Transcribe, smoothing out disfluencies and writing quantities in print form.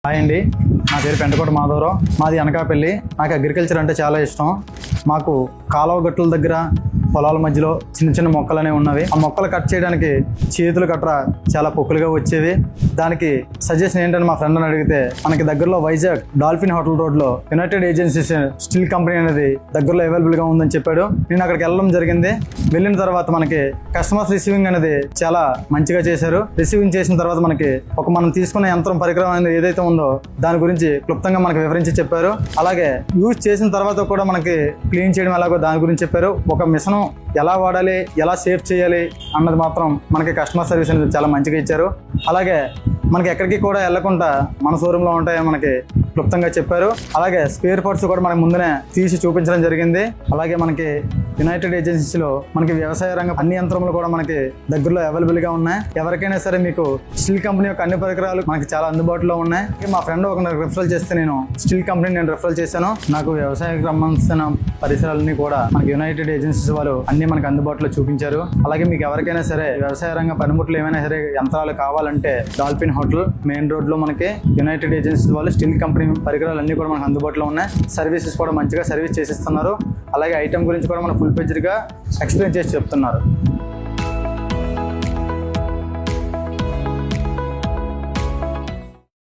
Hi అండి, నా పేరు పెంటకోట మాధవరావు. మాది అనకాపల్లి. నాకు అగ్రికల్చర్ అంటే చాలా ఇష్టం. మాకు కాలువ గట్టుల దగ్గర పొలాల మధ్యలో చిన్న చిన్న మొక్కలు అనేవి ఉన్నవి. ఆ మొక్కలు కట్ చేయడానికి చేతులు కట్రా చాలా పొక్కులుగా వచ్చేవి. దానికి సజెషన్ ఏంటని మా ఫ్రెండ్ అని అడిగితే, మనకి దగ్గరలో వైజాగ్ డాల్ఫిన్ హోటల్ రోడ్లో యునైటెడ్ ఏజెన్సీస్ స్టీల్ కంపెనీ అనేది దగ్గరలో అవైలబుల్గా ఉందని చెప్పాడు. నేను అక్కడికి వెళ్ళడం జరిగింది. వెళ్ళిన తర్వాత మనకి కస్టమర్స్ రిసీవింగ్ అనేది చాలా మంచిగా చేశారు. రిసీవింగ్ చేసిన తర్వాత మనకి మనం తీసుకున్న యంత్రం పరికరం అనేది ఏదైతే ఉందో దాని గురించి క్లుప్తంగా మనకు వివరించి చెప్పారు. అలాగే యూజ్ చేసిన తర్వాత కూడా మనకి క్లీన్ చేయడం ఎలాగో దాని గురించి చెప్పారు. ఒక మిషన్ ఎలా వాడాలి, ఎలా సేఫ్ చేయాలి అన్నది మాత్రం మనకి కస్టమర్ సర్వీస్ అనేది చాలా మంచిగా ఇచ్చారు. అలాగే మనకి ఎక్కడికి కూడా వెళ్ళకుండా మన షోరూంలో ఉంటాయని మనకి క్లుప్తంగా చెప్పారు. అలాగే స్పేర్ పార్ట్స్ కూడా మనకి ముందునే తీసి చూపించడం జరిగింది. అలాగే మనకి యునైటెడ్ ఏజెన్సీస్లో మనకి వ్యవసాయ రంగం అన్ని యంత్రములు కూడా మనకి దగ్గరలో అవైలబుల్గా ఉన్నాయి. ఎవరికైనా సరే మీకు స్టీల్ కంపెనీ యొక్క అన్ని పరికరాలు మనకి చాలా అందుబాటులో ఉన్నాయి. మా ఫ్రెండ్ ఒక రిఫరల్ చేస్తే నేను స్టీల్ కంపెనీ రిఫరల్ చేశాను. నాకు వ్యవసాయకు సంబంధించిన పరిసరాలన్నీ కూడా మనకి యునైటెడ్ ఏజెన్సీస్ వాళ్ళు అన్ని మనకి అందుబాటులో చూపించారు. అలాగే మీకు ఎవరికైనా సరే వ్యవసాయ రంగ పనిముట్లు ఏమైనా సరే యంత్రాలు కావాలంటే డాల్ఫిన్ హోటల్ మెయిన్ రోడ్ లో మనకి యునైటెడ్ ఏజెన్సీస్ వాళ్ళు స్టీల్ కంపెనీ పరికరాలు అన్ని కూడా మనకు అందుబాటులో ఉన్నాయి. సర్వీసెస్ కూడా మంచిగా సర్వీస్ చేసిస్తున్నారు. అలాగే ఐటమ్ గురించి కూడా మనం ఫుల్ పేజ్గా ఎక్స్ప్లెయిన్ చేసి చెప్తున్నారు.